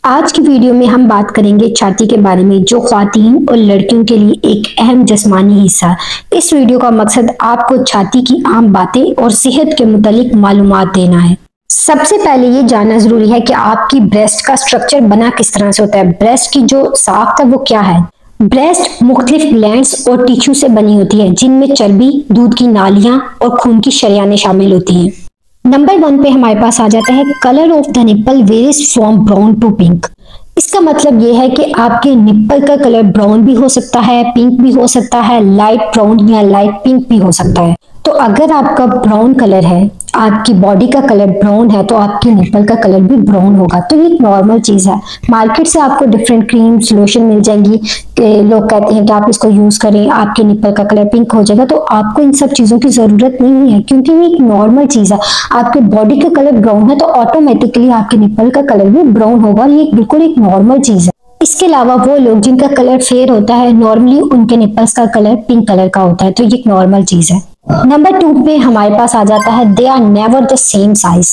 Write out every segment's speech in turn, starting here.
आज की वीडियो में हम बात करेंगे छाती के बारे में, जो ख्वातीन और लड़कियों के लिए एक अहम जिस्मानी हिस्सा। इस वीडियो का मकसद आपको छाती की आम बातें और सेहत के मुतालिक मालूमात देना है। सबसे पहले ये जानना जरूरी है कि आपकी ब्रेस्ट का स्ट्रक्चर बना किस तरह से होता है। ब्रेस्ट की जो साख्त है वो क्या है। ब्रेस्ट मुख्तलिफ ग्लैंड्स और टिश्यू से बनी होती है, जिनमें चर्बी, दूध की नालियां और खून की शरियानें शामिल होती हैं। नंबर 1 पे हमारे पास आ जाता है colour of the nipple varies from brown to pink. इसका मतलब ये है कि आपके निप्पल का कलर ब्राउन भी हो सकता है, पिंक भी हो सकता है, लाइट ब्राउन या लाइट पिंक भी हो सकता है। तो अगर आपका ब्राउन कलर है, आपकी बॉडी का कलर ब्राउन है, तो आपकी निप्पल का कलर भी ब्राउन होगा। तो ये एक नॉर्मल चीज है। मार्केट से आपको डिफरेंट क्रीम्स, लोशन मिल जाएंगी। लोग कहते हैं कि आप इसको यूज करें, आपके निप्पल का कलर पिंक हो जाएगा। तो आपको इन सब चीजों की जरूरत नहीं है, क्योंकि ये एक नॉर्मल चीज है। आपके बॉडी का कलर ब्राउन है तो ऑटोमेटिकली आपके निप्पल का कलर भी ब्राउन होगा। ये बिल्कुल एक नॉर्मल चीज है। इसके अलावा वो लोग जिनका कलर फेयर होता है, नॉर्मली उनके निप्पल्स का कलर पिंक कलर का होता है। तो ये एक नॉर्मल चीज है। नंबर 2 पे हमारे पास आ जाता है they are never the same size.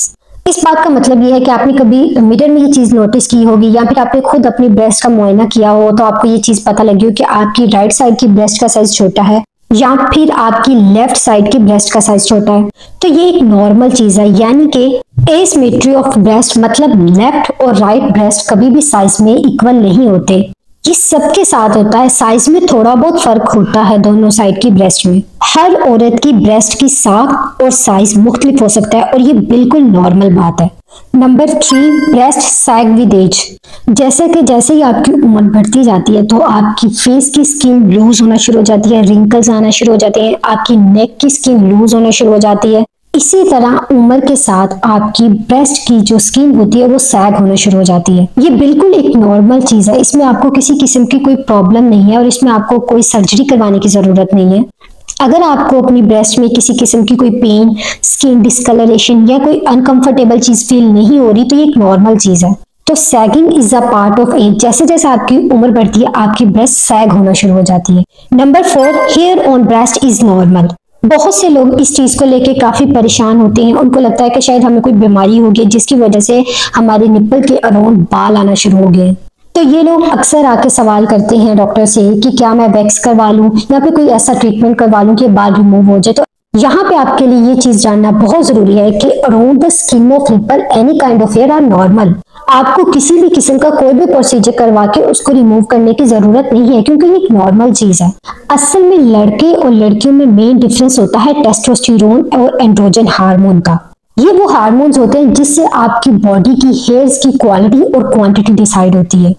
इस बात का मतलब ये है कि आपने कभी मिरर में ये चीज नोटिस की होगी, या फिर आपने खुद अपनी ब्रेस्ट का मुआयना किया हो, तो आपको ये चीज पता लगी हो कि आपकी राइट साइड की ब्रेस्ट का साइज छोटा है या फिर आपकी लेफ्ट साइड की ब्रेस्ट का साइज छोटा है। तो ये एक नॉर्मल चीज है, यानी कि एसिमेट्री ऑफ ब्रेस्ट, मतलब लेफ्ट और राइट ब्रेस्ट कभी भी साइज में इक्वल नहीं होते। ये सबके साथ होता है। साइज में थोड़ा बहुत फर्क होता है दोनों साइड की ब्रेस्ट में। हर औरत की ब्रेस्ट की साख और साइज मुख्तलिफ हो सकता है, और ये बिल्कुल नॉर्मल बात है। Number 3, breast sag with age. जैसे कि जैसे ही आपकी उम्र बढ़ती जाती है, तो आपकी फेस की स्किन लूज होना शुरू हो जाती है, रिंकल्स आना शुरू हो जाते हैं, आपकी नेक की स्किन लूज होना शुरू हो जाती है। इसी तरह उम्र के साथ आपकी ब्रेस्ट की जो स्किन होती है वो सैग होना शुरू हो जाती है। ये बिल्कुल एक नॉर्मल चीज है। इसमें आपको किसी किस्म की कोई प्रॉब्लम नहीं है, और इसमें आपको कोई सर्जरी करवाने की जरूरत नहीं है। अगर आपको अपनी ब्रेस्ट में किसी किस्म की कोई पेन, स्किन डिस्कलरेशन या कोई अनकंफर्टेबल चीज फील नहीं हो रही, तो ये एक नॉर्मल चीज है। तो sagging is a part of age. जैसे जैसे आपकी उम्र बढ़ती है, आपकी ब्रेस्ट सैग होना शुरू हो जाती है। Number 4, hair on breast is normal. बहुत से लोग इस चीज को लेके काफी परेशान होते हैं। उनको लगता है कि शायद हमें कोई बीमारी होगी, जिसकी वजह से हमारे निप्पल के अराउंड बाल आना शुरू हो गए। तो ये लोग अक्सर आके सवाल करते हैं डॉक्टर से कि क्या मैं वैक्स करवा लूं या फिर कोई ऐसा ट्रीटमेंट करवा लूं कि बाल रिमूव हो जाए। तो यहाँ पे आपके लिए ये चीज जानना बहुत जरूरी है कि around the skin of nipple any kind of hair are normal. आपको किसी भी किस्म का कोई भी प्रोसीजर करवा के उसको रिमूव करने की जरूरत नहीं है, क्योंकि ये एक नॉर्मल चीज है। असल में लड़के और लड़कियों में मेन डिफरेंस होता है टेस्टोस्टेरोन और एंड्रोजन हार्मोन का। ये वो हार्मोन्स होते हैं जिससे आपकी बॉडी की हेयर्स की क्वालिटी और क्वांटिटी डिसाइड होती है।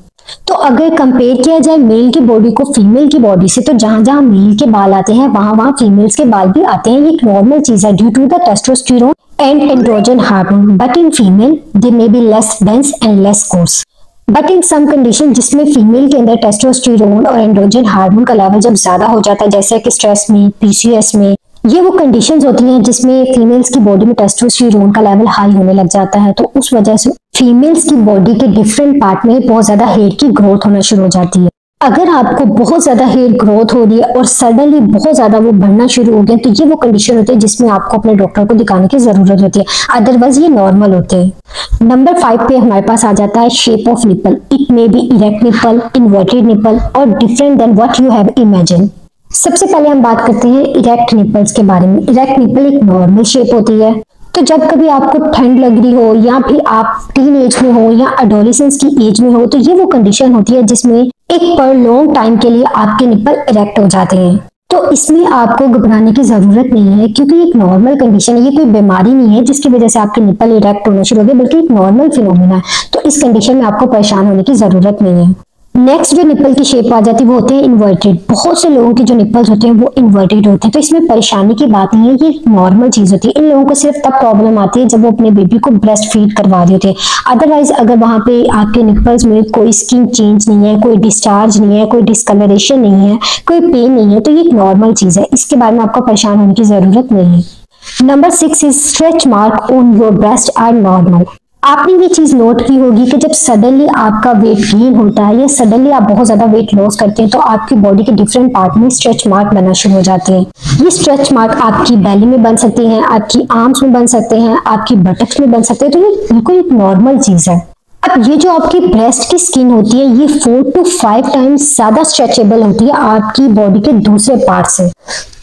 तो अगर कंपेयर किया जाए मेल की बॉडी को फीमेल की बॉडी से, तो जहां जहां मेल के बाल आते हैं वहां वहां फीमेल्स के बाल भी आते हैं। ये एक नॉर्मल चीज है due to the testosterone and androgen hormone. But in female they may be less dense and less coarse. But in some condition, जिसमें फीमेल के अंदर टेस्टोस्टेरोन और एंड्रोजन हार्मोन का लेवल जब ज्यादा हो जाता है, जैसे कि स्ट्रेस में, पीसीओएस में, ये वो कंडीशंस होती हैं जिसमें फीमेल्स की बॉडी में टेस्टोस्टेरोन का लेवल हाई होने लग जाता है। तो उस वजह से फीमेल्स की बॉडी के डिफरेंट पार्ट में बहुत ज्यादा हेयर की ग्रोथ होना शुरू हो जाती है। अगर आपको बहुत ज्यादा हेयर ग्रोथ हो रही है और सडनली बहुत ज्यादा वो बढ़ना शुरू हो गया, तो ये वो कंडीशन होती है जिसमें आपको अपने डॉक्टर को दिखाने की जरूरत होती है। अदरवाइज ये नॉर्मल होते हैं। नंबर 5 पे हमारे पास आ जाता है shape of nipple. It may be erect nipple, inverted nipple और different than what you have imagine. सबसे पहले हम बात करते हैं इरेक्ट निप्पल्स के बारे में। इरेक्ट निप्पल एक नॉर्मल शेप होती है। तो जब कभी आपको ठंड लग रही हो, या फिर आप टीन एज में हो या एडोलेसेंस की एज में हो, तो ये वो कंडीशन होती है जिसमें एक पर लॉन्ग टाइम के लिए आपके निप्पल इरेक्ट हो जाते हैं। तो इसमें आपको घबराने की जरूरत नहीं है, क्योंकि एक नॉर्मल कंडीशन है। ये कोई बीमारी नहीं है जिसकी वजह से आपके निप्पल इरेक्ट होना शुरू हो गए, बल्कि एक नॉर्मल फिनोमेना है। तो इस कंडीशन में आपको परेशान होने की जरूरत नहीं है। नेक्स्ट जो निप्पल की शेप आ जाती है वो होते हैं इन्वर्टेड। बहुत से लोगों के जो निप्पल्स होते हैं वो इन्वर्टेड होते हैं। तो इसमें परेशानी की बात नहीं है, ये नॉर्मल चीज होती है। इन लोगों को सिर्फ तब प्रॉब्लम आती है जब वो अपने बेबी को ब्रेस्ट फीड करवा रहे होते हैं। अदरवाइज अगर वहां पे आपके निप्पल्स में कोई स्किन चेंज नहीं है, कोई डिस्चार्ज नहीं है, कोई डिस्कलरेशन नहीं है, कोई पेन नहीं है, तो ये एक नॉर्मल चीज है। इसके बारे में आपको परेशान होने की जरूरत नहीं है। Number 6 is stretch mark on your breast are normal. आपने ये चीज नोट की होगी कि जब सडनली आपका वेट गेन होता है या सडनली आप बहुत ज्यादा वेट लॉस करते हैं, तो आपकी बॉडी के डिफरेंट पार्ट में स्ट्रेच मार्क बनना शुरू हो जाते हैं। ये स्ट्रेच मार्क आपकी बेली में बन सकते हैं, आपकी आर्म्स में बन सकते हैं, आपकी बटक्स में बन सकते हैं। तो ये बिल्कुल एक नॉर्मल चीज है। अब ये जो आपकी ब्रेस्ट की स्किन होती है ये 4 to 5 टाइम्स ज्यादा स्ट्रेचेबल होती है आपकी बॉडी के दूसरे पार्ट से।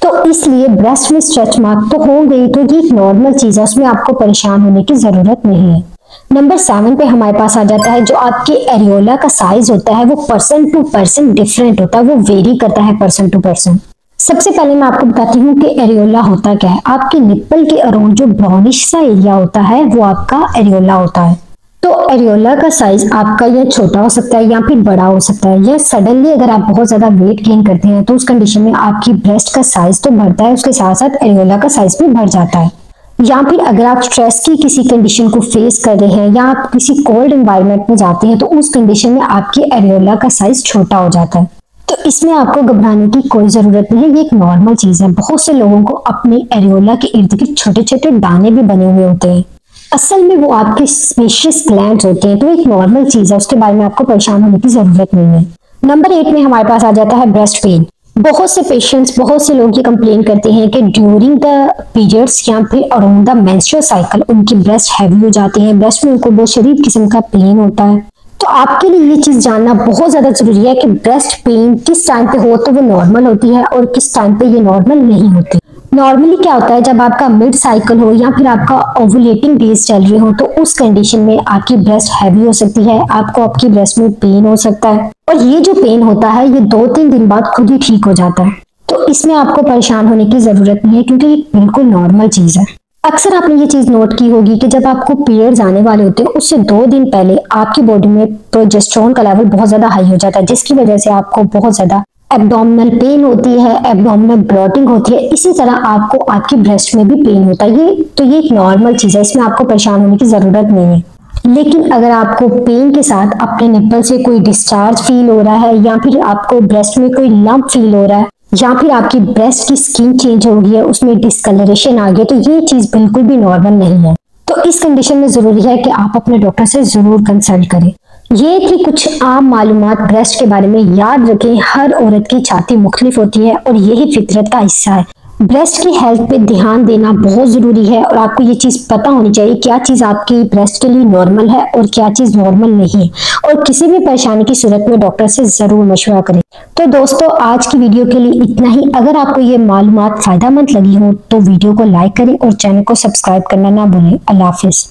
तो इसलिए ब्रेस्ट में स्ट्रेच मार्क तो होंगे ही, तो ये एक नॉर्मल चीज है, उसमें आपको परेशान होने की जरूरत नहीं है। नंबर 7 पे हमारे पास आ जाता है जो आपके एरियोला का साइज होता है वो पर्सन टू पर्सन डिफरेंट होता है, वो वेरी करता है पर्सन टू पर्सन। सबसे पहले मैं आपको बताती हूँ कि एरियोला होता क्या है। आपके निप्पल के अराउंड जो ब्राउनिश सा एरिया होता है वो आपका एरियोला होता है। तो एरियोला का साइज आपका ये छोटा हो सकता है या फिर बड़ा हो सकता है, या सडनली अगर आप बहुत ज्यादा वेट गेन करते हैं तो उस कंडीशन में आपकी ब्रेस्ट का साइज तो बढ़ता है, उसके साथ साथ एरियोला का साइज भी बढ़ जाता है। या फिर अगर आप स्ट्रेस की किसी कंडीशन को फेस कर रहे हैं या आप किसी कोल्ड एनवायरनमेंट में जाते हैं तो उस कंडीशन में आपकी एरियोला का साइज छोटा हो जाता है। तो इसमें आपको घबराने की कोई जरूरत नहीं है, ये एक नॉर्मल चीज है। बहुत से लोगों को अपने एरियोला के इर्द गिर्द छोटे छोटे दाने भी बने हुए होते हैं, असल में वो आपके स्पेशियस ग्लैंड्स होते हैं। तो एक नॉर्मल चीज है, उसके बारे में आपको परेशान होने की जरूरत नहीं है। नंबर 8 में हमारे पास आ जाता है ब्रेस्ट पेन। बहुत से पेशेंट्स, बहुत से लोग ये कंप्लेन करते हैं कि ड्यूरिंग द पीरियड्स या फिर अराउंड द मेंस्ट्रुअल साइकिल उनकी ब्रेस्ट हैवी हो जाती है, ब्रेस्ट में उनको बहुत शदीद किस्म का पेन होता है। तो आपके लिए ये चीज जानना बहुत ज्यादा जरूरी है कि ब्रेस्ट पेन किस टाइम पे हो तो वो नॉर्मल होती है और किस टाइम पे ये नॉर्मल नहीं होती। नॉर्मली क्या होता है, जब आपका मिड साइकिल हो या फिर आपका ओवुलेटिंग डेज चल रहे हो तो उस कंडीशन में आपकी ब्रेस्ट हैवी हो सकती है, आपको आपकी ब्रेस्ट में पेन हो सकता है, और ये जो पेन होता है ये 2-3 दिन बाद खुद ही ठीक हो जाता है। तो इसमें आपको परेशान होने की जरूरत नहीं है क्योंकि ये बिल्कुल नॉर्मल चीज है। अक्सर आपने ये चीज नोट की होगी कि जब आपको पीरियड्स आने वाले होते हैं उससे 2 दिन पहले आपकी बॉडी में प्रोजेस्टेरोन का लेवल बहुत ज्यादा हाई हो जाता है, जिसकी वजह से आपको बहुत ज्यादा एब्डोमिनल पेन होती है, एब्डोमिनल ब्लॉटिंग होती है। इसी तरह आपको आपकी ब्रेस्ट में भी पेन होता है। ये एक नॉर्मल चीज है, इसमें आपको परेशान होने की जरूरत नहीं है। लेकिन अगर आपको पेन के साथ अपने निप्पल से कोई डिस्चार्ज फील हो रहा है या फिर आपको ब्रेस्ट में कोई लंप फील हो रहा है या फिर आपकी ब्रेस्ट की स्किन चेंज हो गई है, उसमें डिस्कलरेशन आ गया, तो ये चीज बिल्कुल भी नॉर्मल नहीं है। तो इस कंडीशन में जरूरी है कि आप अपने डॉक्टर से जरूर कंसल्ट करें। ये थी कुछ आम मालूमात ब्रेस्ट के बारे में। याद रखें, हर औरत की छाती मुख्तलिफ होती है और यही फितरत का हिस्सा है। ब्रेस्ट की हेल्थ पे ध्यान देना बहुत जरूरी है और आपको ये चीज पता होनी चाहिए क्या चीज आपकी ब्रेस्ट के लिए नॉर्मल है और क्या चीज नॉर्मल नहीं है। और किसी भी परेशानी की सूरत में डॉक्टर से जरूर मशवरा करें। तो दोस्तों, आज की वीडियो के लिए इतना ही। अगर आपको ये मालूमात फायदेमंद लगी हो तो वीडियो को लाइक करें और चैनल को सब्सक्राइब करना ना भूलें। अल्लाह हाफिज।